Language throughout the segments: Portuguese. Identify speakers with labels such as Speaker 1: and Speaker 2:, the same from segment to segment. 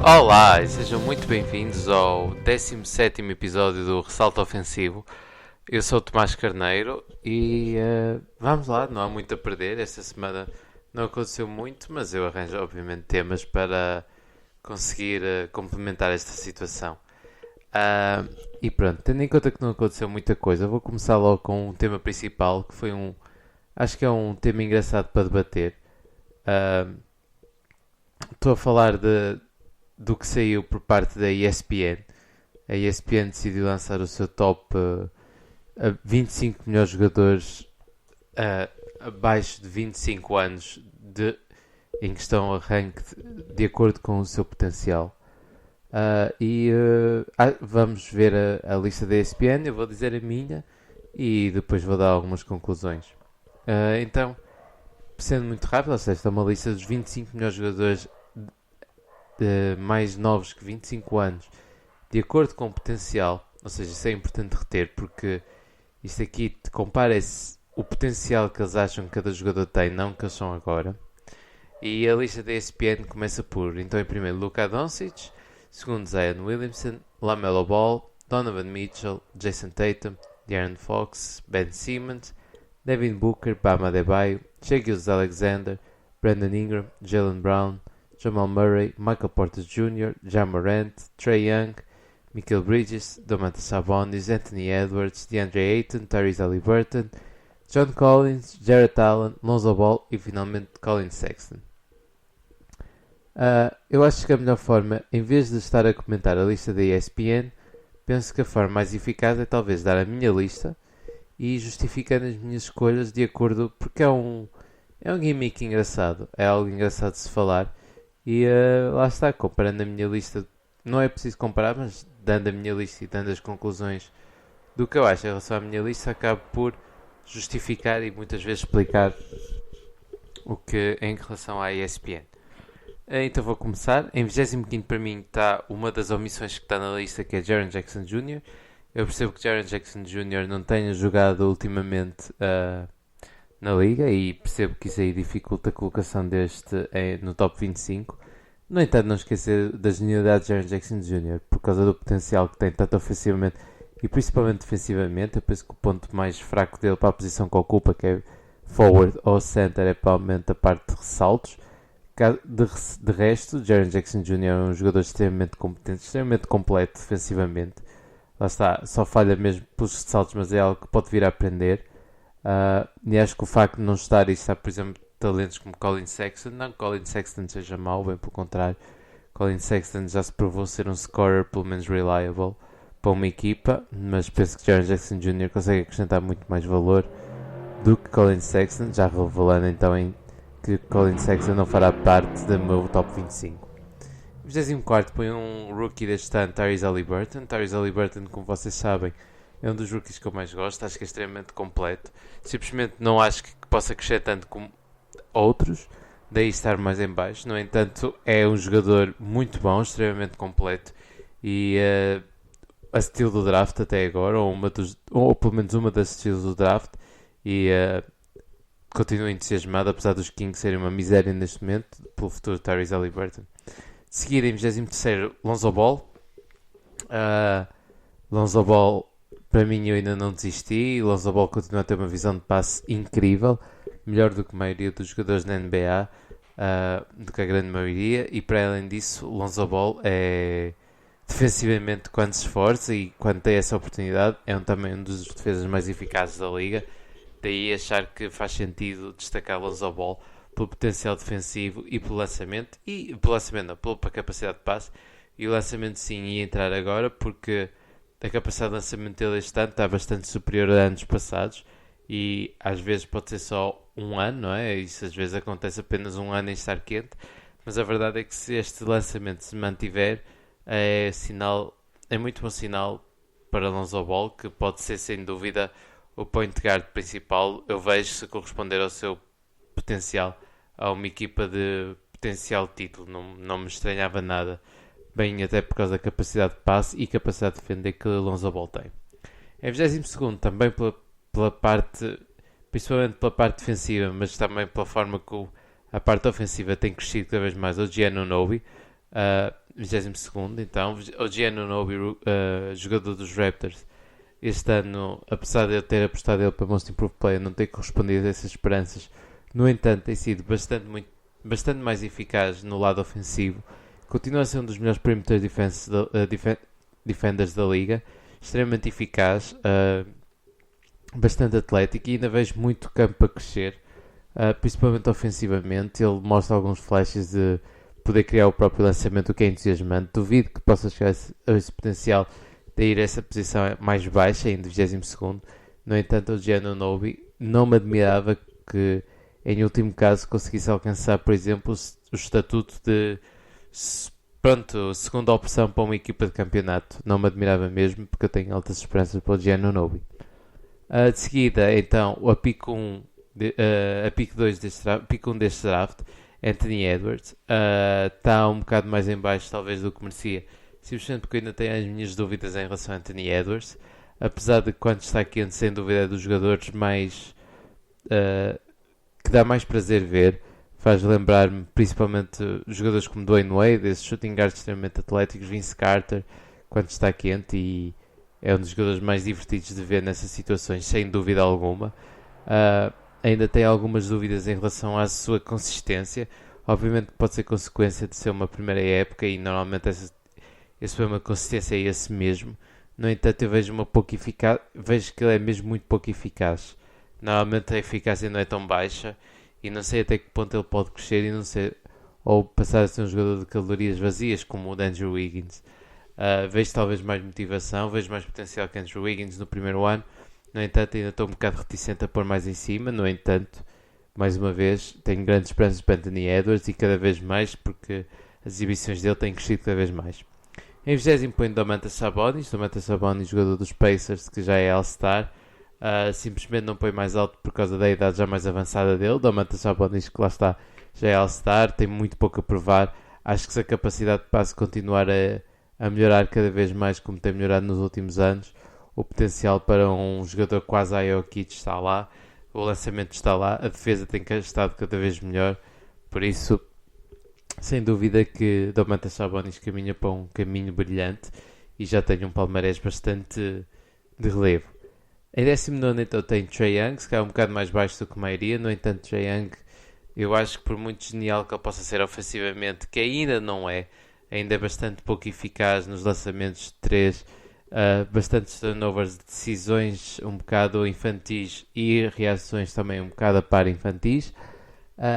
Speaker 1: Olá e sejam muito bem-vindos ao 17º episódio do Ressalto Ofensivo. Eu sou o Tomás Carneiro e vamos lá, não há muito a perder. Esta semana não aconteceu muito, mas eu arranjo obviamente temas para conseguir complementar esta situação. E pronto, tendo em conta que não aconteceu muita coisa, vou começar logo com um tema principal que foi acho que é um tema engraçado para debater. Estou a falar do que saiu por parte da ESPN. A ESPN decidiu lançar o seu top a 25 melhores jogadores abaixo de 25 anos em questão a rank de acordo com o seu potencial. Vamos ver a lista da ESPN, eu vou dizer a minha e depois vou dar algumas conclusões. Então, sendo muito rápido, ou seja, esta é uma lista dos 25 melhores jogadores mais novos que 25 anos, de acordo com o potencial. Ou seja, isso é importante reter, porque isto aqui compara o potencial que eles acham que cada jogador tem, não que eles são agora. E a lista da ESPN começa por, então em primeiro, Luka Doncic, segundo, Zion Williamson, LaMelo Ball, Donovan Mitchell, Jason Tatum, De'Aaron Fox, Ben Simmons, Devin Booker, Bam Adebayo, Shai Gilgeous-Alexander, Brandon Ingram, Jaylen Brown, Jamal Murray, Michael Porter Jr., Ja Morant, Trae Young, Mikal Bridges, Domantas Sabonis, Anthony Edwards, DeAndre Ayton, Tyrese Haliburton, John Collins, Jarrett Allen, Lonzo Ball e finalmente Colin Sexton. Eu acho que a melhor forma, em vez de estar a comentar a lista da ESPN, penso que a forma mais eficaz é talvez dar a minha lista e justificando as minhas escolhas de acordo, porque é um gimmick engraçado, é algo engraçado de se falar. E lá está, comparando a minha lista, não é preciso comparar, mas dando a minha lista e dando as conclusões do que eu acho em relação à minha lista, acabo por justificar e muitas vezes explicar o que em relação à ESPN. Então vou começar. Em 25º para mim está uma das omissões que está na lista, que é Jaren Jackson Jr. Eu percebo que Jaren Jackson Jr. não tenha jogado ultimamente na liga e percebo que isso aí dificulta a colocação deste no top 25. No entanto, não esquecer da genialidade de Jaren Jackson Jr. por causa do potencial que tem, tanto ofensivamente e principalmente defensivamente. Eu penso que o ponto mais fraco dele para a posição que ocupa, que é forward ou center, é provavelmente a parte de ressaltos. De resto, Jaren Jackson Jr. é um jogador extremamente competente, extremamente completo defensivamente. Lá está, só falha mesmo pelos ressaltos, mas é algo que pode vir a aprender. E acho que o facto de não estar e estar, por exemplo, talentos como Colin Sexton, não que Colin Sexton seja mau, bem pelo contrário. Colin Sexton já se provou ser um scorer pelo menos reliable para uma equipa, mas penso que Jaren Jackson Jr. consegue acrescentar muito mais valor do que Colin Sexton, já revelando então que Colin Sexton não fará parte do meu top 25. Em 24º põe um rookie deste ano, Tyrese Haliburton. Tyrese Haliburton, como vocês sabem, é um dos rookies que eu mais gosto, acho que é extremamente completo. Simplesmente não acho que possa crescer tanto como outros, daí estar mais em baixo. No entanto, é um jogador muito bom, extremamente completo e a estilo do draft até agora, ou pelo menos uma das estilos do draft, e continuo entusiasmado, apesar dos Kings serem uma miséria neste momento, pelo futuro de Tyrese Haliburton. De seguida, em 23º, Lonzo Ball. Lonzo Ball, para mim, eu ainda não desisti. Lonzo Ball continua a ter uma visão de passe incrível, melhor do que a maioria dos jogadores da NBA, do que a grande maioria. E para além disso, Lonzo Ball é defensivamente, quando se esforça e quando tem essa oportunidade, também um dos defesas mais eficazes da liga. Daí achar que faz sentido destacar Lonzo Ball pelo potencial defensivo e pelo lançamento, pela capacidade de passe. E o lançamento sim ia entrar agora, porque a capacidade de lançamento dele este ano está bastante superior a anos passados, e às vezes pode ser só um ano, não é? Isso às vezes acontece apenas um ano em estar quente, mas a verdade é que se este lançamento se mantiver, é muito bom sinal para Lonzo Ball, que pode ser sem dúvida o point guard principal. Eu vejo se corresponder ao seu potencial a uma equipa de potencial título, não me estranhava nada, bem até por causa da capacidade de passe e capacidade de defender que Lonzo Ball tem. Em 22º, também pela parte, principalmente pela parte defensiva, mas também pela forma que a parte ofensiva tem crescido cada vez mais, o Giannunobi. 22º, então, o Anunoby, jogador dos Raptors, este ano, apesar de eu ter apostado ele para Most Improved Player, não ter correspondido a essas esperanças. No entanto, tem sido bastante mais eficaz no lado ofensivo. Continua a ser um dos melhores perimeter defenders da liga, extremamente eficaz, bastante atlético e ainda vejo muito campo a crescer, principalmente ofensivamente. Ele mostra alguns flashes de poder criar o próprio lançamento, o que é entusiasmante. Duvido que possa chegar a esse potencial de ir a essa posição mais baixa, em 22º. No entanto, o Giannonobi não me admirava que, em último caso, conseguisse alcançar, por exemplo, o estatuto de segunda opção para uma equipa de campeonato. Não me admirava mesmo, porque eu tenho altas esperanças para o Giannonobi. De seguida, então, a pick 1, a pick 2 pick 1 deste draft, Anthony Edwards, está um bocado mais em baixo talvez do que merecia, simplesmente porque eu ainda tenho as minhas dúvidas em relação a Anthony Edwards, apesar de que quando está quente, sem dúvida é dos jogadores mais que dá mais prazer ver. Faz lembrar-me principalmente jogadores como Dwayne Wade, esses shooting guards extremamente atléticos, Vince Carter, quando está quente, e é um dos jogadores mais divertidos de ver nessas situações, sem dúvida alguma. Ainda tem algumas dúvidas em relação à sua consistência. Obviamente pode ser consequência de ser uma primeira época e normalmente esse problema de consistência é esse mesmo. No entanto, eu vejo vejo que ele é mesmo muito pouco eficaz. Normalmente a eficácia não é tão baixa e não sei até que ponto ele pode crescer e não sei, ou passar a ser um jogador de calorias vazias como o de Andrew Wiggins. Vejo talvez mais motivação, vejo mais potencial que Andrew Wiggins no primeiro ano. No entanto, ainda estou um bocado reticente a pôr mais em cima. No entanto, mais uma vez, tenho grandes esperanças para Anthony Edwards e cada vez mais, porque as exibições dele têm crescido cada vez mais. Em 20º põe Domantas Sabonis, jogador dos Pacers, que já é All-Star. Simplesmente não põe mais alto por causa da idade já mais avançada dele. Domantas Sabonis, que lá está, já é All-Star, tem muito pouco a provar. Acho que se a capacidade de passe continuar a melhorar cada vez mais, como tem melhorado nos últimos anos, o potencial para um jogador quase a Jokic está lá, o lançamento está lá, a defesa tem estado cada vez melhor, por isso, sem dúvida que Domantas Sabonis caminha para um caminho brilhante e já tem um palmarés bastante de relevo. Em 19º então tem Trae Young, que é um bocado mais baixo do que a maioria. No entanto, Trae Young, eu acho que por muito genial que ele possa ser ofensivamente, que ainda não é, ainda é bastante pouco eficaz nos lançamentos de 3, bastantes turnovers, decisões um bocado infantis e reações também um bocado a par infantis.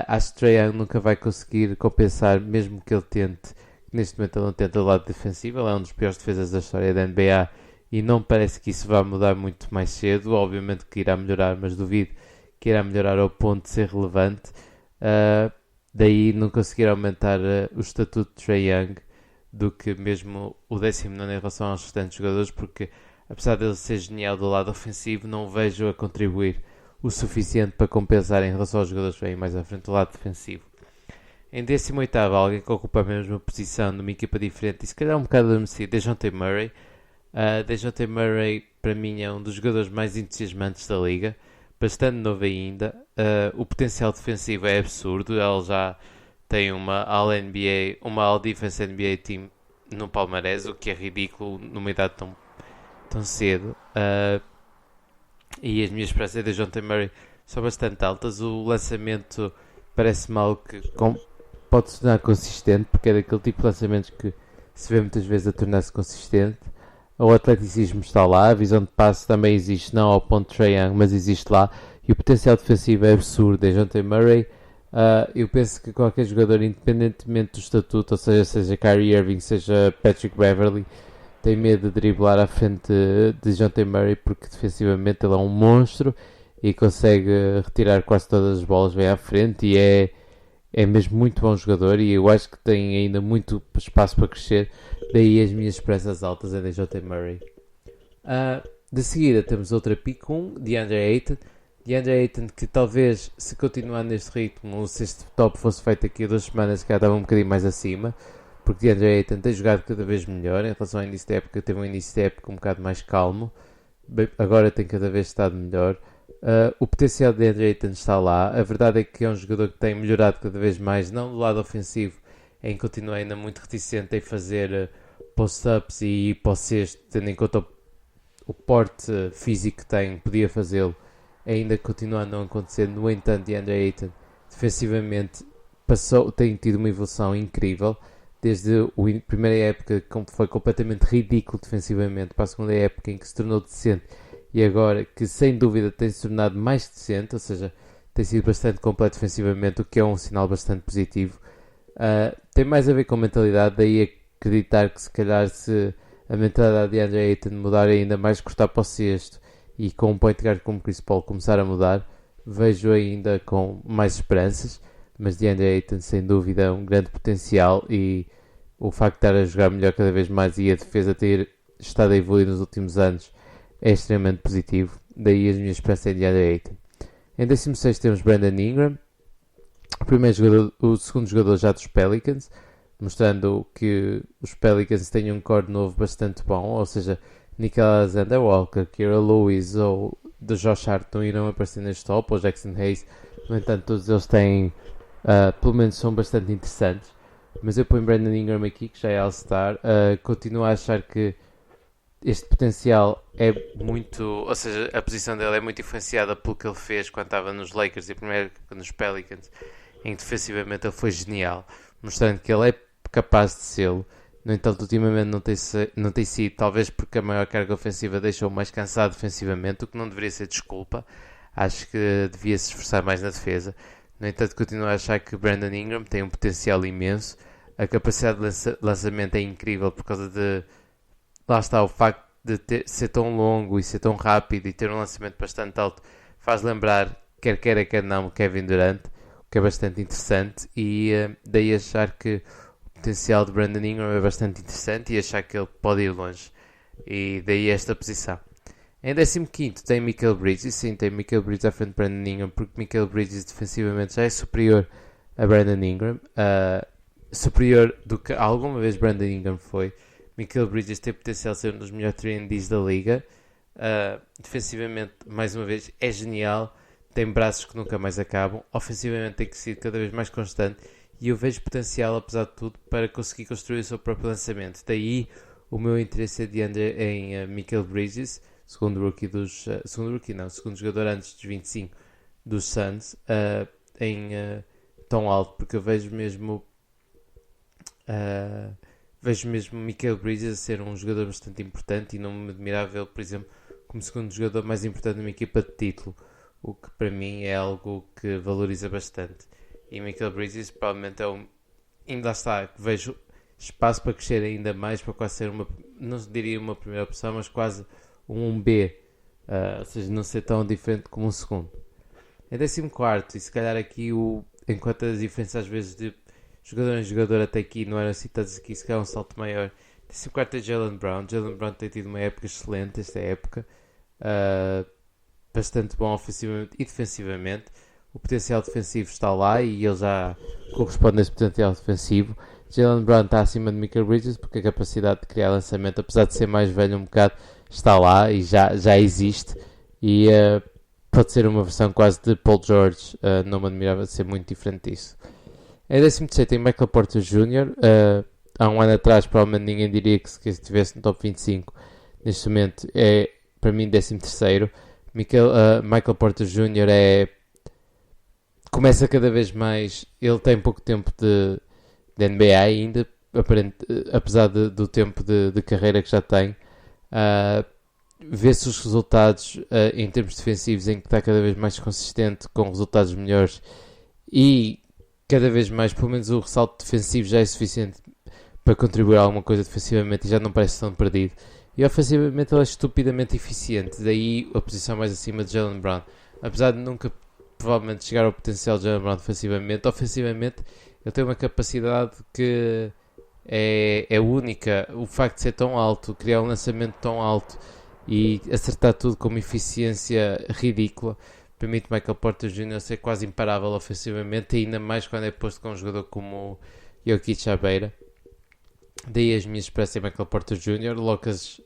Speaker 1: Acho que Trae Young nunca vai conseguir compensar, mesmo que ele tente, que neste momento ele não tenta do lado defensivo. Ele é um dos piores defesas da história da NBA e não parece que isso vá mudar muito mais cedo. Obviamente que irá melhorar, mas duvido que irá melhorar ao ponto de ser relevante. Daí não conseguir aumentar o estatuto de Trae Young do que mesmo o 19º em relação aos restantes jogadores, porque apesar dele ser genial do lado ofensivo, não o vejo a contribuir o suficiente para compensar em relação aos jogadores que vêm mais à frente do lado defensivo. Em 18º, alguém que ocupa a mesma posição numa equipa diferente e se calhar um bocado adormecido, DeJounte Murray. DeJounte Murray para mim é um dos jogadores mais entusiasmantes da liga, bastante novo ainda. O potencial defensivo é absurdo, ele já tem uma All-NBA, uma All-Defense NBA Team no palmarés, o que é ridículo numa idade tão cedo. E as minhas esperanças de John T. Murray são bastante altas. O lançamento parece-me algo que pode se tornar consistente, porque é daquele tipo de lançamentos que se vê muitas vezes a tornar-se consistente. O atleticismo está lá, a visão de passe também existe, não ao ponto de Trae Young, mas existe lá. E o potencial defensivo é absurdo. John T. Murray, eu penso que qualquer jogador, independentemente do estatuto, ou seja Kyrie Irving, seja Patrick Beverley, tem medo de driblar à frente de John T. Murray, porque defensivamente ele é um monstro e consegue retirar quase todas as bolas bem à frente e é mesmo muito bom jogador, e eu acho que tem ainda muito espaço para crescer. Daí as minhas esperanças altas em J.T. Murray. De seguida temos outra pick 1, DeAndre Ayton. DeAndre Ayton, que talvez, se continuar neste ritmo, se este top fosse feito aqui a 2 semanas, que já estava um bocadinho mais acima, porque DeAndre Ayton tem jogado cada vez melhor. Em relação ao início da época, teve um início da época um bocado mais calmo, agora tem cada vez estado melhor. O potencial de DeAndre Ayton está lá. A verdade é que é um jogador que tem melhorado cada vez mais, não do lado ofensivo, em continuar ainda muito reticente em fazer post-ups e ir para o cesto, tendo em conta o porte físico que tem, podia fazê-lo, ainda continua a não acontecer. No entanto, DeAndre Ayton defensivamente tem tido uma evolução incrível. Desde a primeira época, que foi completamente ridículo defensivamente, para a segunda época em que se tornou decente, e agora que sem dúvida tem se tornado mais decente, ou seja, tem sido bastante completo defensivamente, o que é um sinal bastante positivo. Tem mais a ver com a mentalidade, daí acreditar que se calhar se a mentalidade de DeAndre Ayton mudar ainda mais, cortar para o cesto, e com um point guard como Chris Paul começar a mudar, vejo ainda com mais esperanças. Mas DeAndre Ayton sem dúvida um grande potencial, e o facto de estar a jogar melhor cada vez mais e a defesa ter estado a evoluir nos últimos anos é extremamente positivo. Daí as minhas esperanças em DeAndre Ayton. Em 16 temos Brandon Ingram, o segundo jogador já dos Pelicans, mostrando que os Pelicans têm um core novo bastante bom, ou seja, Nickeil Alexander-Walker, Kira Lewis ou de Josh Hart não irão aparecer neste top, ou Jackson Hayes. No entanto, todos eles têm, pelo menos são bastante interessantes. Mas eu ponho Brandon Ingram aqui, que já é All-Star. Continuo a achar que este potencial é muito... Ou seja, a posição dele é muito influenciada pelo que ele fez quando estava nos Lakers e primeiro nos Pelicans, em que defensivamente ele foi genial, mostrando que ele é capaz de sê-lo. No entanto, ultimamente não tem sido, talvez porque a maior carga ofensiva deixou-o mais cansado defensivamente, o que não deveria ser desculpa. Acho que devia se esforçar mais na defesa. No entanto, continuo a achar que Brandon Ingram tem um potencial imenso. A capacidade de lançamento é incrível por causa de... Lá está, o facto de ser tão longo e ser tão rápido e ter um lançamento bastante alto faz lembrar, quer queira, quer não, Kevin Durant, o que é bastante interessante. E daí achar que o potencial de Brandon Ingram é bastante interessante e achar que ele pode ir longe. E daí esta posição. Em 15º tem Mikal Bridges. Sim, tem Mikal Bridges à frente de Brandon Ingram, porque Mikal Bridges defensivamente já é superior a Brandon Ingram. Superior do que alguma vez Brandon Ingram foi. Mikal Bridges tem potencial de ser um dos melhores 3&Ds da liga. Defensivamente, mais uma vez, é genial. Tem braços que nunca mais acabam. Ofensivamente tem que ser cada vez mais constante. E eu vejo potencial, apesar de tudo, para conseguir construir o seu próprio lançamento. Daí o meu interesse em Mikal Bridges, segundo jogador antes dos 25 dos Suns, tão alto, porque eu vejo mesmo Mikal Bridges a ser um jogador bastante importante e não me admirava vê-lo, por exemplo, como segundo jogador mais importante numa equipa de título, o que para mim é algo que valoriza bastante. E Mikal Bridges provavelmente ainda está, vejo espaço para crescer ainda mais, para quase ser não diria uma primeira opção, mas quase um 1B, ou seja, não ser tão diferente como um segundo. Em 14º, e se calhar aqui, enquanto as diferenças às vezes de jogador em jogador até aqui não eram citadas aqui, se calhar um salto maior. Em 14º é Jaylen Brown. Jaylen Brown tem tido uma época excelente esta época, bastante bom ofensivamente e defensivamente. O potencial defensivo está lá e ele já corresponde a esse potencial defensivo. Jaylen Brown está acima de Mikal Bridges porque a capacidade de criar lançamento, apesar de ser mais velho um bocado, está lá e já existe. E pode ser uma versão quase de Paul George, não me admirava de ser muito diferente disso. Em 13º tem Michael Porter Jr. Há um ano atrás provavelmente ninguém diria que se estivesse no top 25. Neste momento é para mim 13º. Michael Porter Jr. começa cada vez mais. Ele tem pouco tempo de NBA ainda, apesar do tempo de carreira que já tem. Vê-se os resultados em termos defensivos, em que está cada vez mais consistente, com resultados melhores, e cada vez mais, pelo menos o ressalto defensivo já é suficiente para contribuir a alguma coisa defensivamente e já não parece tão perdido. E ofensivamente ele é estupidamente eficiente, daí a posição mais acima de Jaylen Brown. Apesar de nunca provavelmente chegar ao potencial de Jaylen Brown defensivamente, ofensivamente ele tem uma capacidade que é única. O facto de ser tão alto, criar um lançamento tão alto e acertar tudo com uma eficiência ridícula, permite Michael Porter Jr. ser quase imparável ofensivamente, e ainda mais quando é posto com um jogador como Jokic à beira. Daí as minhas esperanças em Michael Porter Jr. Logo que as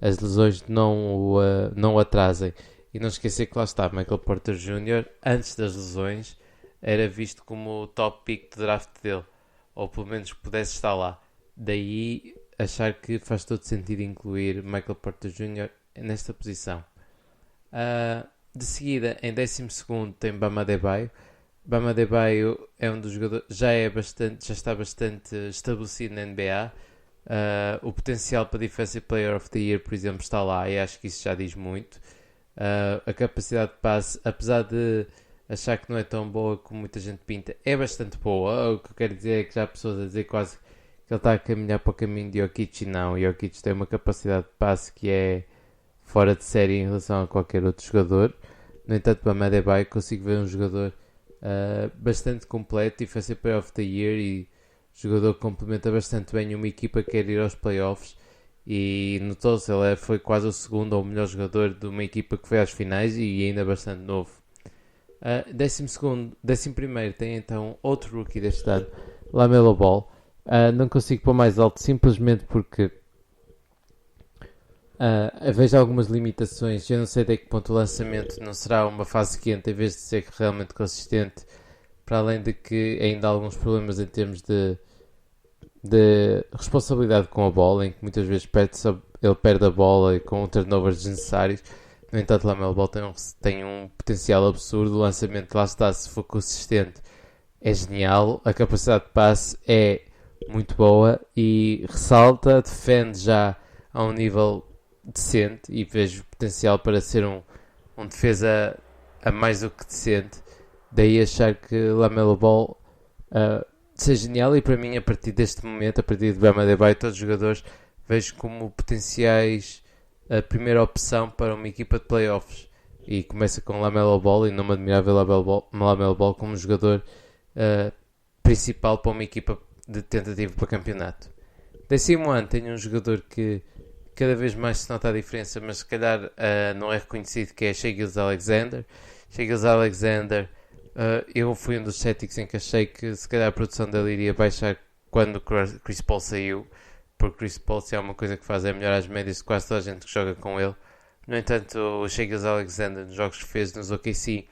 Speaker 1: lesões não o atrasem. E não esquecer que lá está, Michael Porter Jr. antes das lesões era visto como o top pick de draft dele. ou pelo menos que pudesse estar lá. Daí achar que faz todo sentido incluir Michael Porter Jr. nesta posição. De seguida, em 12º tem Bam Adebayo. Bam Adebayo é um dos jogadores, já está bastante estabelecido na NBA. O potencial para Defensive Player of the Year, por exemplo, está lá e acho que isso já diz muito. A capacidade de passe, apesar de achar que não é tão boa como muita gente pinta, é bastante boa. O que eu quero dizer é que já há pessoas a dizer quase que ele está a caminhar para o caminho de Jokic, e não. Jokic tem uma capacidade de passe que é fora de série em relação a qualquer outro jogador. No entanto, para Bam Adebayo consigo ver um jogador bastante completo, Defensive Player of the Year, e jogador que complementa bastante bem uma equipa que quer ir aos playoffs. E notou-se, ele foi quase o segundo ou melhor jogador de uma equipa que foi às finais e ainda bastante novo. 11º tem então outro rookie deste ano, LaMelo Ball. Não consigo pôr mais alto simplesmente porque vejo algumas limitações. Eu não sei até que ponto o lançamento não será uma fase quente em vez de ser realmente consistente, para além de que ainda há alguns problemas em termos de responsabilidade com a bola, em que muitas vezes ele perde a bola e com turnovers desnecessários. No entanto, LaMelo Ball tem um potencial absurdo. O lançamento, lá está, se for consistente, é genial. A capacidade de passe é muito boa e ressalta, defende já a um nível decente, e vejo potencial para ser um defesa a mais do que decente. Daí achar que LaMelo Ball seja genial, e para mim, a partir deste momento, a partir de Bam Adebayo, todos os jogadores vejo como potenciais a primeira opção para uma equipa de playoffs, e começa com LaMelo Ball, e não me admirava ver LaMelo Ball como jogador principal para uma equipa de tentativa para campeonato. 10º ano tenho um jogador que cada vez mais se nota a diferença, mas se calhar não é reconhecido, que é Shai Gilgeous-Alexander. Shai Gilgeous-Alexander, eu fui um dos céticos em que achei que se calhar a produção dele iria baixar quando Chris Paul saiu, porque Chris Paul, se há uma coisa que faz, é melhorar as médias de quase toda a gente que joga com ele. No entanto, o Shai Gilgeous-Alexander, nos jogos que fez nos OKC,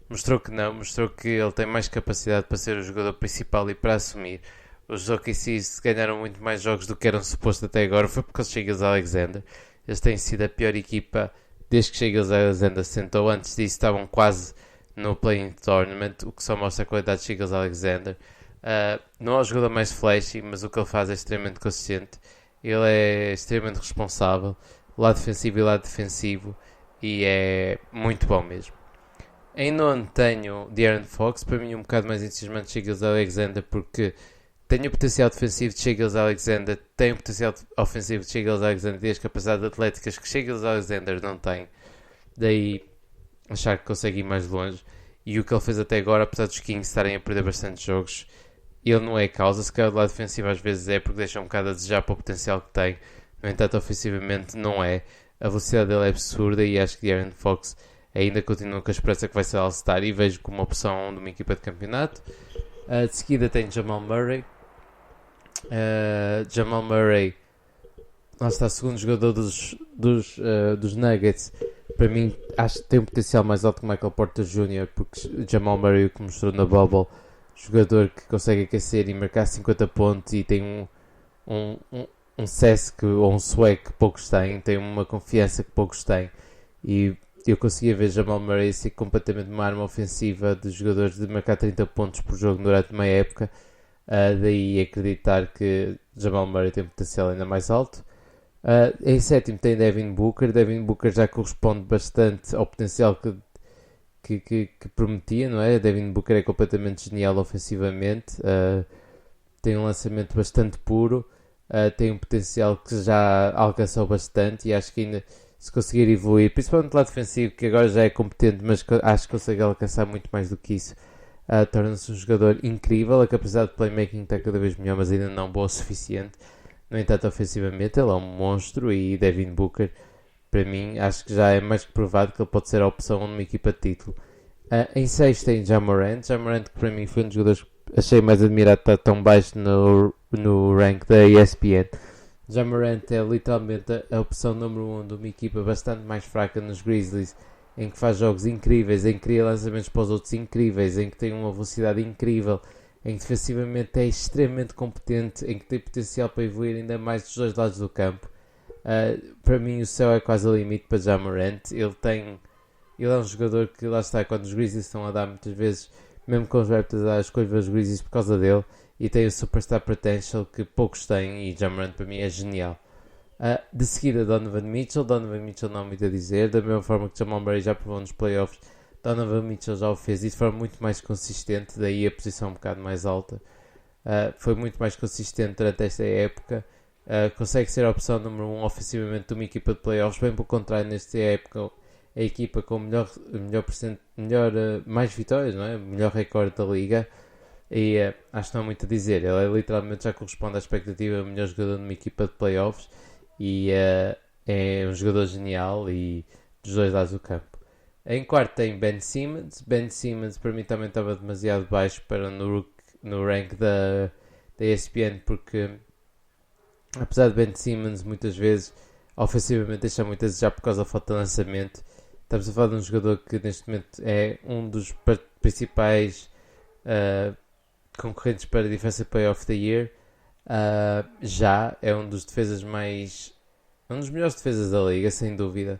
Speaker 1: mostrou que não, mostrou que ele tem mais capacidade para ser o jogador principal e para assumir. Os OKC ganharam muito mais jogos do que eram supostos até agora, foi porque o Shai Gilgeous-Alexander. Eles têm sido a pior equipa desde que Shai Gilgeous-Alexander sentou. Antes disso estavam quase no Playing Tournament, o que só mostra a qualidade de Shai Gilgeous-Alexander. Não é o jogador mais flashy, mas o que ele faz é extremamente consistente. Ele é extremamente responsável, lado defensivo e lado defensivo, e é muito bom mesmo. Em nono tenho De'Aaron Fox, para mim um bocado mais entusiasmante de Shai Gilgeous-Alexander, porque tem o potencial defensivo de Shai Gilgeous-Alexander, tem o potencial ofensivo de Shai Gilgeous-Alexander e as capacidades atléticas que Shai Gilgeous-Alexander não tem. Daí achar que consegue ir mais longe. E o que ele fez até agora, apesar dos Kings estarem a perder bastante jogos, ele não é a causa. Se calhar do lado defensivo às vezes é, porque deixa um bocado a desejar para o potencial que tem. No entanto, ofensivamente não é. A velocidade dele é absurda, e acho que De'Aaron Fox ainda continua com a esperança que vai ser All-Star, e vejo como uma opção de uma equipa de campeonato. De seguida tem Jamal Murray. Jamal Murray, lá está, segundo jogador dos Nuggets. Para mim, acho que tem um potencial mais alto que Michael Porter Jr., porque Jamal Murray, o que mostrou na Bubble, jogador que consegue aquecer e marcar 50 pontos, e tem um SESC ou um swag que poucos têm, tem uma confiança que poucos têm, e eu conseguia ver Jamal Murray ser completamente uma arma ofensiva dos jogadores, de marcar 30 pontos por jogo durante uma época. Daí acreditar que Jamal Murray tem potencial ainda mais alto. Em sétimo tem Devin Booker. Devin Booker já corresponde bastante ao potencial que prometia, não é? Devin Booker é completamente genial ofensivamente, tem um lançamento bastante puro, tem um potencial que já alcançou bastante, e acho que ainda, se conseguir evoluir, principalmente lá defensivo, que agora já é competente, mas acho que consegue alcançar muito mais do que isso. Torna-se um jogador incrível. A capacidade de playmaking está cada vez melhor, mas ainda não boa o suficiente. No entanto, ofensivamente ele é um monstro, e Devin Booker, para mim, acho que já é mais que provado que ele pode ser a opção numa equipa de título. Em sexto tem Ja Morant, que para mim foi um dos jogadores que achei mais admirado estar tão baixo no rank da ESPN. Ja Morant é literalmente a opção número 1 de uma equipa bastante mais fraca nos Grizzlies, em que faz jogos incríveis, em que cria lançamentos para os outros incríveis, em que tem uma velocidade incrível, em que defensivamente é extremamente competente, em que tem potencial para evoluir ainda mais dos dois lados do campo. Para mim o céu é quase o limite para Ja Morant. Ele é um jogador que, lá está, quando os Grizzlies estão a dar muitas vezes, mesmo com os Raptors, a escolha os Grizzlies por causa dele, e tem o superstar potential que poucos têm, e Ja Morant para mim é genial. De seguida Donovan Mitchell não há muito a dizer, da mesma forma que Jamal Murray já provou nos playoffs, Donovan Mitchell já o fez e de forma muito mais consistente, daí a posição um bocado mais alta. Foi muito mais consistente durante esta época. Consegue ser a opção número 1 ofensivamente de uma equipa de playoffs, bem pelo contrário, nesta época a equipa com mais vitórias, não é? Melhor recorde da liga, e acho que não há muito a dizer. Ele literalmente já corresponde à expectativa de melhor jogador numa equipa de playoffs, e é um jogador genial e dos dois lados do campo. Em quarto tem Ben Simmons. Ben Simmons para mim também estava demasiado baixo para no rank da ESPN, porque apesar de Ben Simmons muitas vezes ofensivamente deixar muito a desejar por causa da falta de lançamento, estamos a falar de um jogador que neste momento é um dos principais concorrentes para Defensive Player of the Year. Já é um dos defesas um dos melhores defesas da liga, sem dúvida.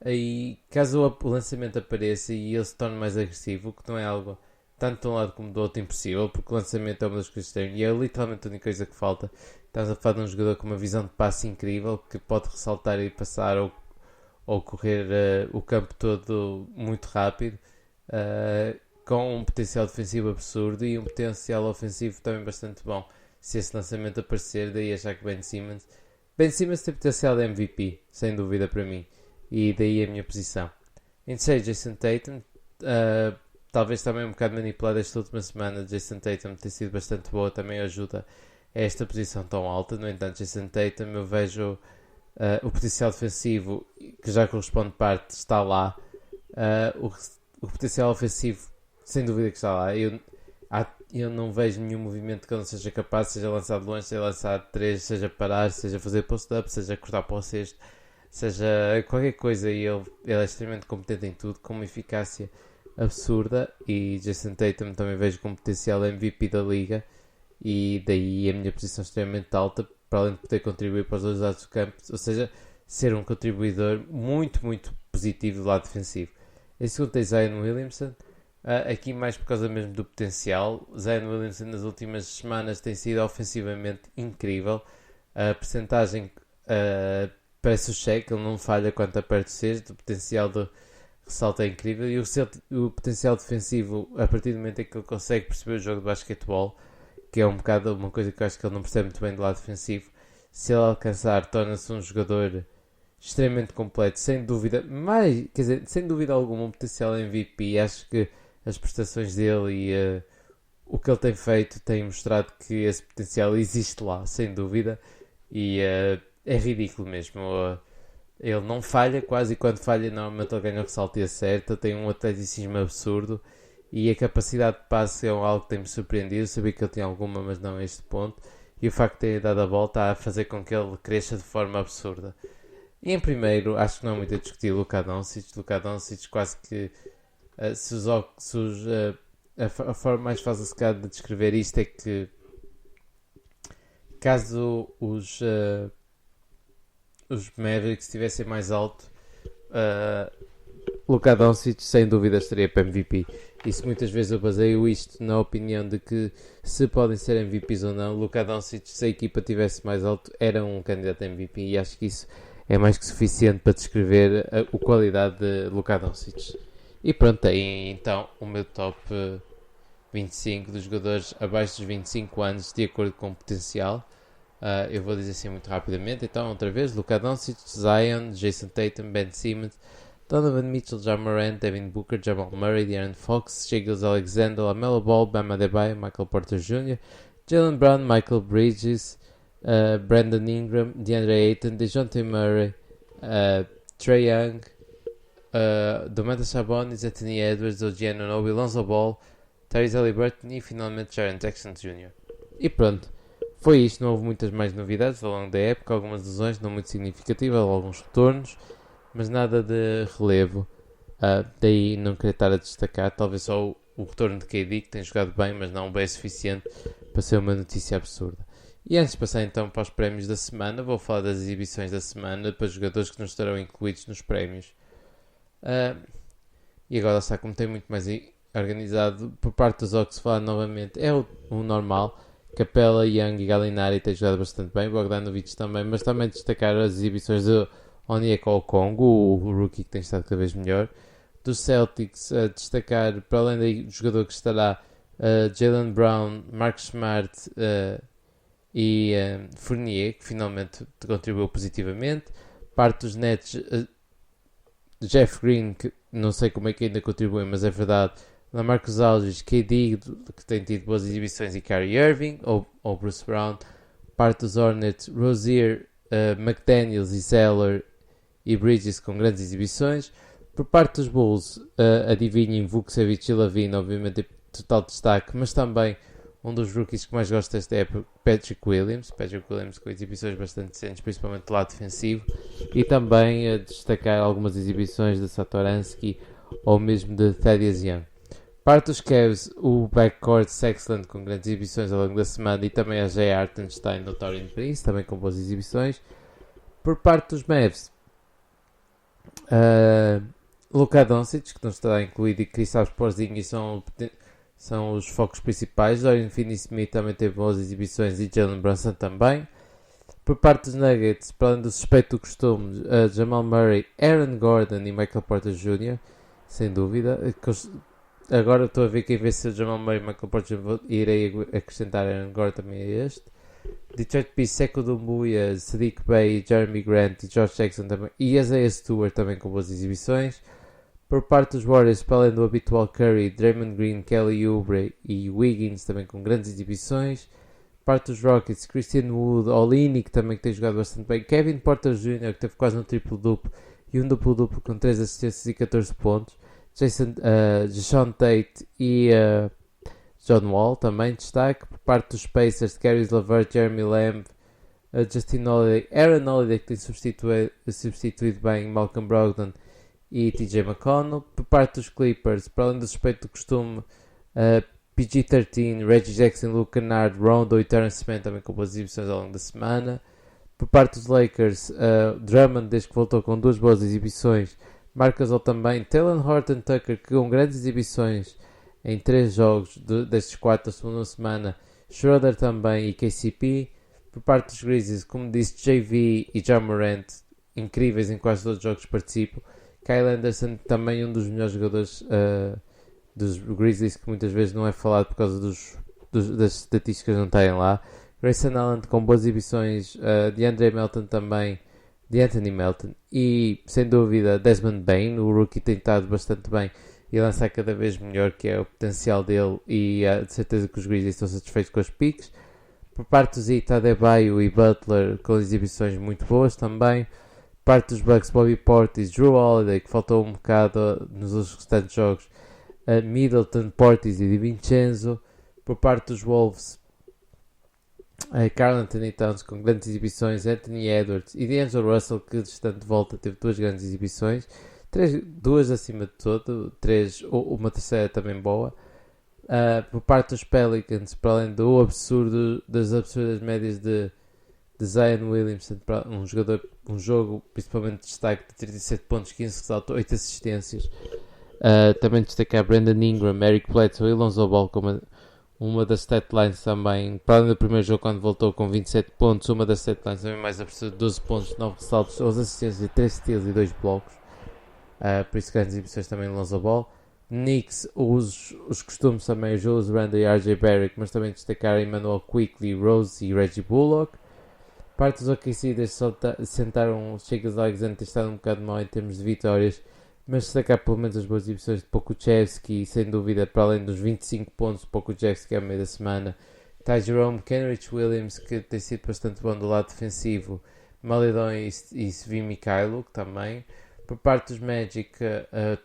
Speaker 1: E caso o lançamento apareça e ele se torne mais agressivo, que não é algo tanto de um lado como do outro impossível, porque o lançamento é uma das coisas que tem, e é literalmente a única coisa que falta. Estamos a falar de um jogador com uma visão de passe incrível, que pode ressaltar e passar ou correr o campo todo muito rápido, com um potencial defensivo absurdo e um potencial ofensivo também bastante bom. Se esse lançamento aparecer, daí achar que Ben Simmons tem potencial de MVP, sem dúvida para mim, e daí a minha posição. Em terceiro, Jason Tatum. Talvez também um bocado manipulado esta última semana. Jason Tatum tem sido bastante boa, também ajuda a esta posição tão alta. No entanto, Jason Tatum, eu vejo o potencial defensivo, que já corresponde parte, está lá. O potencial ofensivo, sem dúvida que está lá. Eu não vejo nenhum movimento que ele não seja capaz, seja lançar de longe, seja lançar de 3, seja parar, seja fazer post-up, seja cortar para o cesto, seja qualquer coisa. E ele é extremamente competente em tudo, com uma eficácia absurda. E Jason Tatum também vejo como potencial MVP da liga, e daí a minha posição extremamente alta, para além de poder contribuir para os dois lados do campo, ou seja, ser um contribuidor muito, muito positivo do lado defensivo. Em segundo tem Zion Williamson, aqui mais por causa mesmo do potencial. Zion Williamson nas últimas semanas tem sido ofensivamente incrível, a percentagem parece o cheque, ele não falha quanto a perto de 6, o potencial de ressalto é incrível, e o potencial defensivo, a partir do momento em que ele consegue perceber o jogo de basquetebol, que é um bocado uma coisa que eu acho que ele não percebe muito bem do lado defensivo, se ele alcançar, torna-se um jogador extremamente completo, sem dúvida, sem dúvida alguma, um potencial MVP. Acho que as prestações dele e o que ele tem feito tem mostrado que esse potencial existe lá, sem dúvida, e é ridículo mesmo. Ele não falha quase, e quando falha normalmente ele ganha o ressalto e acerta, tem um atleticismo absurdo, e a capacidade de passe é algo que tem-me surpreendido. Eu sabia que ele tinha alguma, mas não a este ponto, e o facto de ter dado a volta a fazer com que ele cresça de forma absurda. E em primeiro, acho que não há muito a discutir, Luka Doncic quase que a forma mais fácil se calhar de descrever isto é que caso os Mavericks estivessem mais alto, Luka Doncic sem dúvida estaria para MVP. Isso muitas vezes eu baseio isto na opinião de que se podem ser MVPs ou não, Luka Doncic, se a equipa estivesse mais alto, era um candidato a MVP, e acho que isso é mais que suficiente para descrever a qualidade de Luka Doncic. E pronto, aí então o meu top 25 dos jogadores abaixo dos 25 anos de acordo com o potencial. Eu vou dizer assim muito rapidamente. Então, outra vez: Luka Doncic, Zion, Jason Tatum, Ben Simmons, Donovan Mitchell, Ja Morant, Devin Booker, Jamal Murray, De'Aaron Fox, Shai Gilgeous-Alexander, LaMelo Ball, Bam Adebayo, Michael Porter Jr., Jaylen Brown, Michael Bridges, Brandon Ingram, DeAndre Ayton, DeJounte Murray, Trae Young, Domantas Sabonis, Anthony Edwards, OG Anunoby, Lonzo Ball, Tyrese Haliburton e finalmente Jaren Jackson Jr. E pronto, foi isto. Não houve muitas mais novidades ao longo da época, algumas lesões não muito significativas, alguns retornos, mas nada de relevo. Daí não queria estar a destacar, talvez só o retorno de KD, que tem jogado bem, mas não bem suficiente para ser uma notícia absurda. E antes de passar então para os prémios da semana, vou falar das exibições da semana para jogadores que não estarão incluídos nos prémios. E agora está, como tem muito mais organizado, por parte dos Hawks, falar novamente, é o normal. Capela, Young e Gallinari têm jogado bastante bem, Bogdanovic também, mas também destacar as exibições de Onyeka Okongwu, o rookie que tem estado cada vez melhor. Dos Celtics, a destacar, para além do jogador que estará, Jaylen Brown, Marcus Smart e Fournier, que finalmente contribuiu positivamente. Parte dos Nets, Jeff Green, que não sei como é que ainda contribui, mas é verdade. Lamarcus Aldridge, KD, que tem tido boas exibições, e Kyrie Irving, ou Bruce Brown. Parte dos Hornets, Rozier, McDaniels e Zeller e Bridges com grandes exibições. Por parte dos Bulls, adivinhem, Vukcevic e Lavine, obviamente total destaque, mas também um dos rookies que mais gosto desta época, Patrick Williams com exibições bastante decentes, principalmente do lado defensivo, e também a destacar algumas exibições de Satoransky ou mesmo de Thaddeus Young. Parte dos Cavs, o backcourt Sexland com grandes exibições ao longo da semana, e também a Jay Hartenstein no Taurean Prince, também com boas exibições. Por parte dos Mavs, Luka Doncic, que não estará incluído, e Kristaps Porzingis são os focos principais. Dorian Finney-Smith também teve boas exibições, e Jalen Brunson também. Por parte dos Nuggets, para além do suspeito do costume, Jamal Murray, Aaron Gordon e Michael Porter Jr., sem dúvida. Agora estou a ver que em vez de ser Jamal Murray e Michael Porter Jr., irei acrescentar Aaron Gordon também a este. Detroit Pistons, Sekou Doumbouya, Sadiq Bey, Jeremy Grant e Josh Jackson também, e Isaiah Stewart também com boas exibições. Por parte dos Warriors, para além do habitual Curry, Draymond Green, Kelly Oubre e Wiggins também com grandes exibições. Por parte dos Rockets, Christian Wood, Olynyk também que tem jogado bastante bem, Kevin Porter Jr. que teve quase um triplo-duplo e um duplo-duplo com 3 assistências e 14 pontos. Jason Tate e John Wall também destaque. Por parte dos Pacers, Caris LeVert, Jeremy Lamb, Justin Holiday, Aaron Holiday, que tem substituído bem Malcolm Brogdon e TJ McConnell. Por parte dos Clippers, para além do suspeito do costume, PG-13, Reggie Jackson, Luke Kennard, Rondo e Terrence Mann também com boas exibições ao longo da semana. Por parte dos Lakers, Drummond, desde que voltou com 2 boas exibições, Marc Gasol também, Taylor Horton Tucker, que com grandes exibições em 3 jogos destes 4 da segunda semana, Schroeder também e KCP. Por parte dos Grizzlies, como disse, JV e Ja Morant, incríveis em quase todos os jogos que participam. Kyle Anderson, também um dos melhores jogadores dos Grizzlies, que muitas vezes não é falado por causa das estatísticas que não têm lá. Grayson Allen com boas exibições, Anthony Melton e, sem dúvida, Desmond Bane, o rookie tem estado bastante bem e lançar cada vez melhor, que é o potencial dele, e de certeza que os Grizzlies estão satisfeitos com os piques. Por parte dos Heat, Adebayo e Butler com exibições muito boas também. Por parte dos Bucks, Bobby Portis, Drew Holiday, que faltou um bocado nos restantes jogos, Middleton, Portis e DiVincenzo. Por parte dos Wolves, Karl Anthony Towns com grandes exibições, Anthony Edwards e D'Angelo Russell, que distante de volta teve 2 grandes exibições, 2 acima de todo, 3, uma terceira também boa. Por parte dos Pelicans, para além das absurdas médias de Zion Williamson, um jogo principalmente de destaque de 37 pontos, 15 ressaltos, 8 assistências. Também destacar Brandon Ingram, Eric Bledsoe e Lonzo Ball como uma das statlines também, para além do primeiro jogo quando voltou com 27 pontos, uma das statlines também mais absurda, 12 pontos, 9 ressaltos, 11 assistências, 3 steals e 2 blocos. Por isso grandes exibições também em Lonzo Ball. Knicks, os costumes também, Julius Randle e RJ Barrett, mas também destacar Emmanuel Quickley, Rose e Reggie Bullock. Parte dos OKC sentaram os Shake Alexander, tem estado um bocado mal em termos de vitórias, mas destacar pelo menos as boas exibições de Pokuševski, sem dúvida, para além dos 25 pontos de Pokuševski ao meio da semana. Ty Jerome, Kenrich Williams, que tem sido bastante bom do lado defensivo, Maledon e Svi Mikhailuk também. Por parte dos Magic,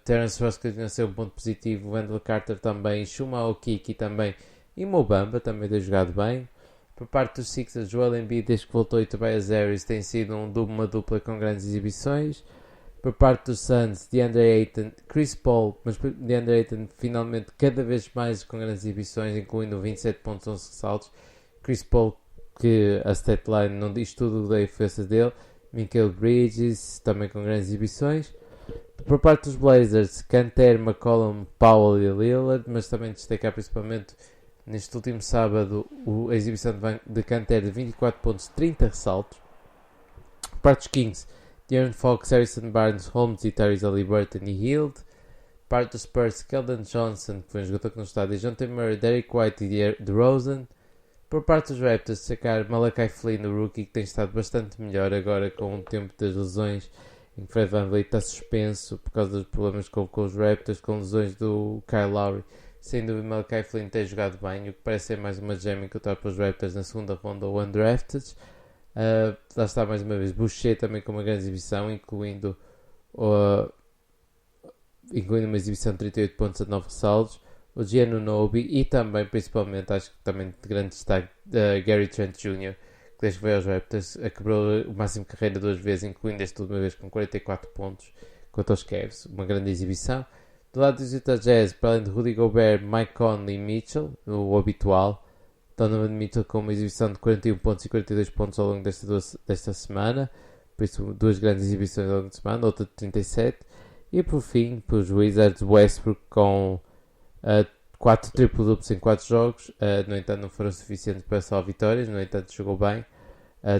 Speaker 1: Terence Ross continua a ser um ponto positivo, Wendell Carter também, Shuma Okiki também e Mo Bamba também tem jogado bem. Por parte dos Sixers, Joel Embiid, desde que voltou, e Tobias Harris tem sido uma dupla com grandes exibições. Por parte dos Suns, DeAndre Ayton, Chris Paul, mas DeAndre Ayton finalmente cada vez mais com grandes exibições, incluindo 27 pontos, 11 ressaltos. Chris Paul, que a statline não diz tudo da defesa dele. Mikal Bridges, também com grandes exibições. Por parte dos Blazers, Canter, McCollum, Powell e Lillard, mas também destacar principalmente neste último sábado a exibição de Canter de 24 pontos, 30 ressaltos. Por parte dos Kings, De'Aaron Fox, Harrison Barnes, Holmes e Tyrese Haliburton e Hield. Parte dos Spurs, Keldon Johnson, que foi um jogador que não está, DeJounte Murray, Derek White e DeRozan. Por parte dos Raptors, destacar Malachi Flynn, o rookie, que tem estado bastante melhor agora com o tempo das lesões, em que Fred VanVleet está suspenso por causa dos problemas com os Raptors, com lesões do Kyle Lowry. Sem dúvida, Malachi Flynn tem jogado bem, o que parece ser mais uma gem encontrada para os Raptors na segunda ronda ou undrafted. Lá está mais uma vez Boucher também com uma grande exibição, incluindo uma exibição de 38 pontos a 9 ressaltos. O Giannunobi e também, principalmente, acho que também de grande destaque, Gary Trent Jr., que desde que veio aos Raptors quebrou o máximo de carreira 2 vezes, incluindo esta última vez com 44 pontos contra os Cavs, uma grande exibição. Do lado dos Utah Jazz, para além de Rudy Gobert, Mike Conley e Mitchell, o habitual. Donovan Mitchell com uma exibição de 41 pontos e 42 pontos ao longo desta semana, por isso 2 grandes exibições ao longo de semana, outra de 37. E por fim, para os Wizards, Westbrook com 4 triplo-duplos em 4 jogos, no entanto não foram suficientes para só vitórias, no entanto jogou bem.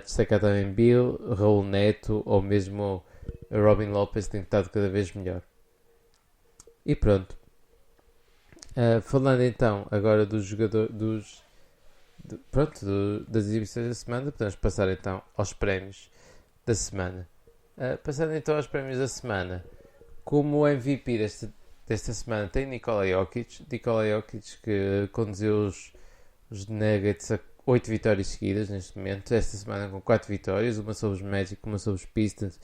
Speaker 1: Destacar também Bill, Raul Neto ou mesmo Robin Lopez, tem estado cada vez melhor. E pronto. Falando então agora dos jogadores das exibições da semana, podemos passar então aos prémios da semana. Passando então aos prémios da semana, como o MVP desta semana tem Nikola Jokic, que conduziu os Nuggets a 8 vitórias seguidas neste momento, esta semana com 4 vitórias, uma sobre os Magic, uma sobre os Pistons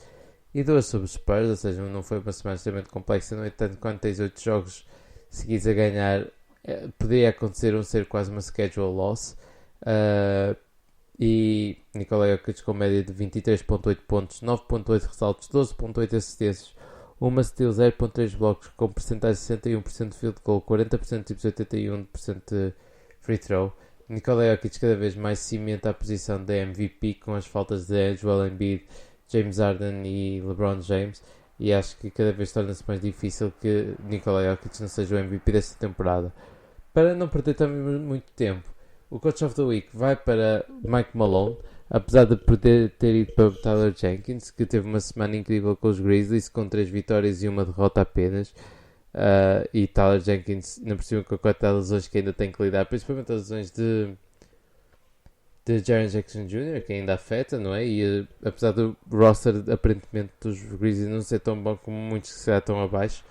Speaker 1: e 2 sobre os Spurs, ou seja, não foi uma semana extremamente complexa, no entanto, quando tens 8 jogos seguidos a ganhar, poderia acontecer ser quase uma schedule loss. E Nikola Jokic com média de 23.8 pontos, 9.8 ressaltos, 12.8 assistências, uma steal, 0.3 blocos, com percentagem de 61% de field goal, 40% de 81% de free throw. Nikola Jokic cada vez mais cimenta a posição de MVP com as faltas de Joel Embiid, James Harden e LeBron James, e acho que cada vez torna-se mais difícil que Nikola Jokic não seja o MVP desta temporada. Para não perder também muito tempo, o Coach of the Week vai para Mike Malone, apesar de poder ter ido para Tyler Jenkins, que teve uma semana incrível com os Grizzlies, com 3 vitórias e uma derrota apenas. E Tyler Jenkins, não percebo com a quantidade de lesões que ainda tem que lidar, principalmente as lesões de Jaren Jackson Jr., que ainda afeta, não é? E apesar do roster aparentemente dos Grizzlies não ser tão bom como muitos que se estão abaixo,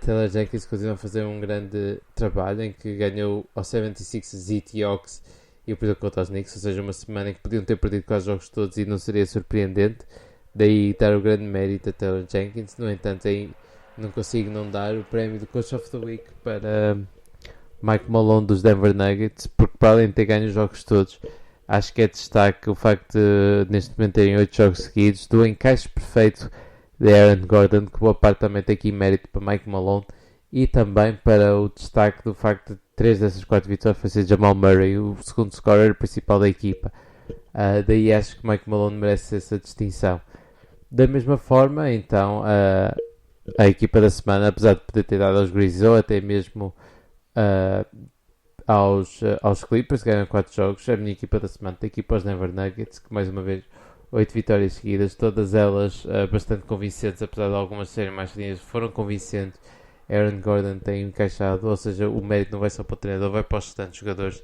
Speaker 1: Taylor Jenkins continua a fazer um grande trabalho, em que ganhou aos 76ers e Hawks e perdeu contra os Knicks, ou seja, uma semana em que podiam ter perdido quase os jogos todos e não seria surpreendente. Daí dar o grande mérito a Taylor Jenkins. No entanto, aí não consigo não dar o prémio do Coach of the Week para Mike Malone dos Denver Nuggets, porque para além de ter ganho os jogos todos, acho que é destaque o facto de neste momento terem 8 jogos seguidos, do encaixe perfeito de Aaron Gordon, que boa parte também tem aqui mérito para Mike Malone, e também para o destaque do facto de 3 dessas 4 vitórias foi ser Jamal Murray, o segundo scorer principal da equipa. Daí acho que Mike Malone merece essa distinção. Da mesma forma, então, a equipa da semana, apesar de poder ter dado aos Grizzlies ou até mesmo aos Clippers, que ganham 4 jogos, a minha equipa da semana tem aqui para os Denver Nuggets, que mais uma vez 8 vitórias seguidas, todas elas bastante convincentes, apesar de algumas serem mais linhas, foram convincentes. Aaron Gordon tem encaixado, ou seja, o mérito não vai só para o treinador, vai para os restantes jogadores.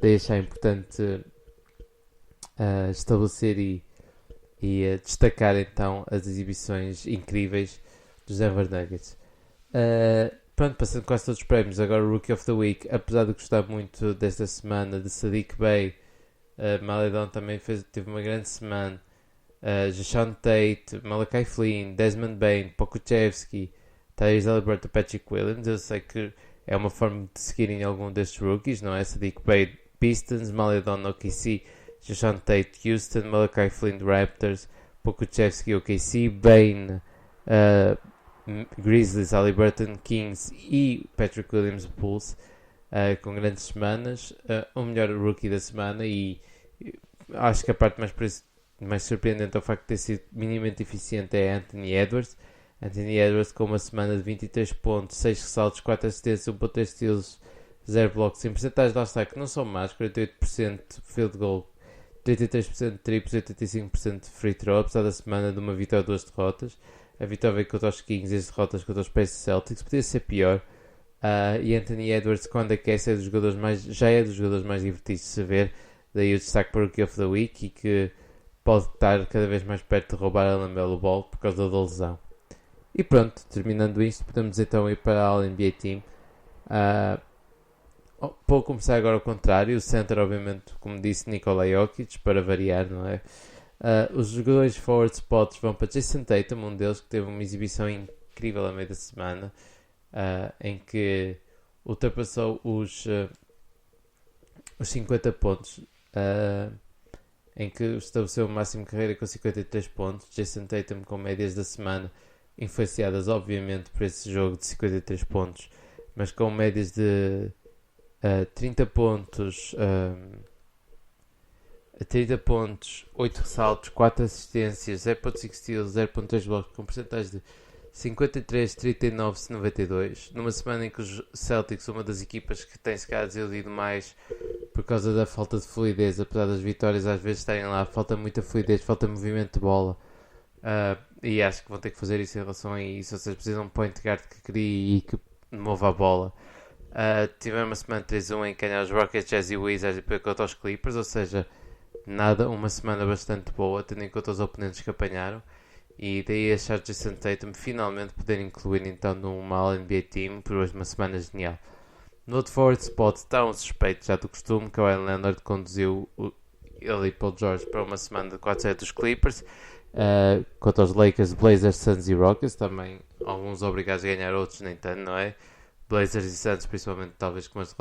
Speaker 1: Daí achar importante estabelecer e destacar então as exibições incríveis dos Denver Nuggets. Pronto, passando quase todos os prémios, agora o Rookie of the Week, apesar de gostar muito desta semana de Sadiq Bey, Maledon também teve uma grande semana. Jason Tate, Malachi Flynn, Desmond Bane, Pokuchevski, Tyrese Haliburton, Patrick Williams. Eu sei que é uma forma de seguirem algum destes rookies, não é? Sadiq Bey, Pistons, Maledon, OKC, Jason Tate, Houston, Malachi Flynn, Raptors, Pokuchevski, OKC, Bane, Grizzlies, Haliburton, Kings e Patrick Williams Bulls, com grandes semanas. O melhor rookie da semana, e acho que a parte mais surpreendente é o facto de ter sido minimamente eficiente é Anthony Edwards. Anthony Edwards com uma semana de 23 pontos, 6 ressaltos, 4 assistências, 1.3 steals, 0 blocos, em percentagens lá está que não são más, 48% field goal, 33% de triplos, 85% de free throw, apesar da semana de uma vitória e 2 derrotas. A vitória veio contra os Kings e as derrotas contra os Pacers Celtics, podia ser pior. E Anthony Edwards, quando aquece, já é dos jogadores mais divertidos de se ver. Daí o destaque para o Rookie of the Week, e que pode estar cada vez mais perto de roubar a LaMelo Ball por causa da lesão. E pronto, terminando isto, podemos então ir para a All-NBA Team. Vou começar agora ao contrário. O center, obviamente, como disse, Nikola Jokic, para variar, não é? Os jogadores forward spots vão para Jason Tatum, um deles que teve uma exibição incrível a meio da semana, em que ultrapassou os 50 pontos, em que estabeleceu o máximo de carreira com 53 pontos. Jason Tatum com médias da semana influenciadas obviamente por esse jogo de 53 pontos, mas com médias de 30 pontos, 8 ressaltos, 4 assistências, 0.5 steals, 0.3 blocos, com porcentagem de 53, 39, 92, numa semana em que os Celtics, uma das equipas que tem se calhar desiludido mais por causa da falta de fluidez, apesar das vitórias às vezes estarem lá, falta muita fluidez, falta movimento de bola, e acho que vão ter que fazer isso em relação a isso. Ou seja, precisam de um point guard que crie e que mova a bola. Tiveram uma semana 3-1 em que ganharam os Rockets, Jazz e Wizards, e depois contra os Clippers, ou seja, uma semana bastante boa, tendo em conta os oponentes que apanharam. E daí achar Jason Tatum finalmente poder incluir então numa All-NBA Team por hoje, uma semana genial. No outro forward spot está um suspeito já do costume, que o Kawhi Leonard conduziu ele e Paul George para uma semana de 4-0 dos Clippers, contra os Lakers, Blazers, Suns e Rockets, também alguns obrigados a ganhar, outros nem tanto, não é? Blazers e Suns principalmente, talvez com as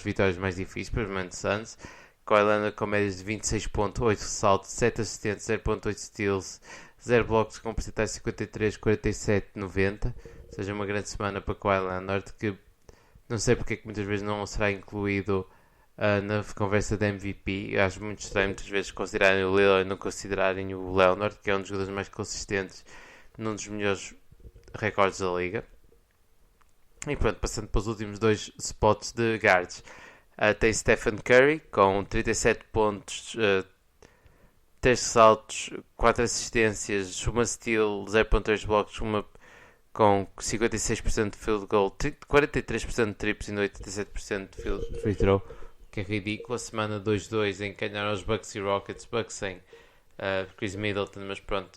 Speaker 1: vitórias mais difíceis, principalmente Suns. Kawhi Leonard com médias de 26.8 ressaltos, 7 assistentes, 0.8 steals, 0 blocos, com porcentagem de 53, 47, 90. Ou seja, uma grande semana para Kawhi Leonard, que não sei porque é que muitas vezes não será incluído na conversa de MVP. Eu acho muito estranho muitas vezes considerarem o Lillard e não considerarem o Leonard, que é um dos jogadores mais consistentes, num dos melhores recordes da liga. E pronto, passando para os últimos dois spots de guards. Tem Stephen Curry com 37 pontos, 3 saltos, 4 assistências, uma steal, 0.3 blocos, com 56% de field goal, 43% de triplos e 87% de free throw, que é ridículo. A semana 2-2 em que ganharam os Bucks e Rockets, Bucks sem Chris Middleton,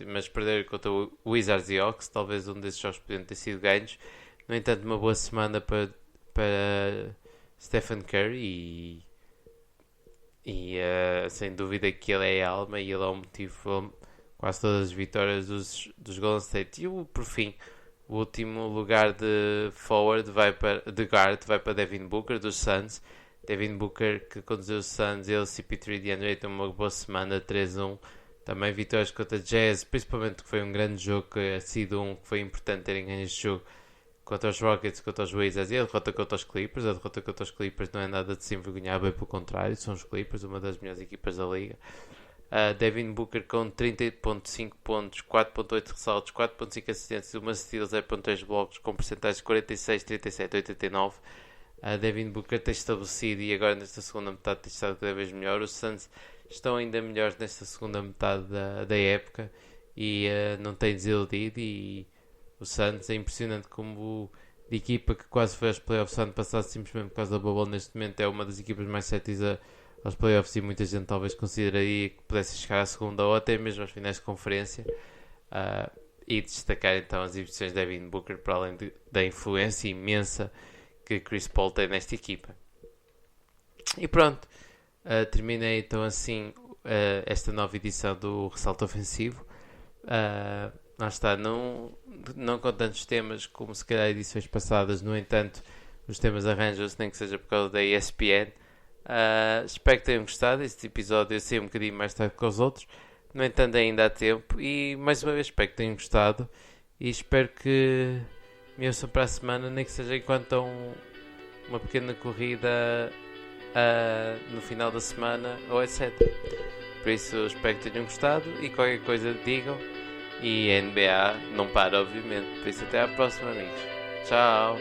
Speaker 1: mas perderam contra o Wizards e Hawks. Talvez um desses jogos podiam ter sido ganhos. No entanto, uma boa semana para Stephen Curry, e sem dúvida que ele é a alma e ele é o motivo quase todas as vitórias dos Golden State. E por fim, o último lugar de forward de guard vai para Devin Booker dos Suns. Devin Booker, que conduziu os Suns, ele, CP3 e DeAndre Ayton, uma boa semana, 3-1. Também vitórias contra Jazz, principalmente que foi um grande jogo, que foi importante terem ganho este jogo, contra os Rockets, contra os Wizards, e a derrota contra os Clippers. A derrota contra os Clippers não é nada de se envergonhar, bem pelo contrário, são os Clippers, uma das melhores equipas da liga. Devin Booker com 30.5 pontos, 4.8 ressaltos, 4.5 assistências, uma steal, 0.3 blocos, com porcentagens de 46, 37, 89. Devin Booker tem estabelecido, e agora nesta segunda metade tem estado cada vez melhor. Os Suns estão ainda melhores nesta segunda metade da época, e não têm desiludido. E o Suns é impressionante como de equipa que quase foi aos playoffs ano passado simplesmente por causa da bubble, neste momento é uma das equipas mais certas aos playoffs, e muita gente talvez consideraria que pudesse chegar à segunda ou até mesmo às finais de conferência. E destacar então as exibições de Devin Booker, para além da influência imensa que Chris Paul tem nesta equipa. E pronto, terminei então assim esta nova edição do Ressalto Ofensivo. Lá está, não com tantos temas como se calhar edições passadas. No entanto, os temas arranjam-se, nem que seja por causa da ESPN. Espero que tenham gostado. Este episódio eu sei um bocadinho mais tarde que os outros, no entanto ainda há tempo, e mais uma vez espero que tenham gostado. e espero que me ouçam para a semana, nem que seja enquanto estão uma pequena corrida no final da semana ou etc. Por isso espero que tenham gostado e qualquer coisa digam. E a NBA não para, obviamente. Por isso até à próxima, amigos. Tchau!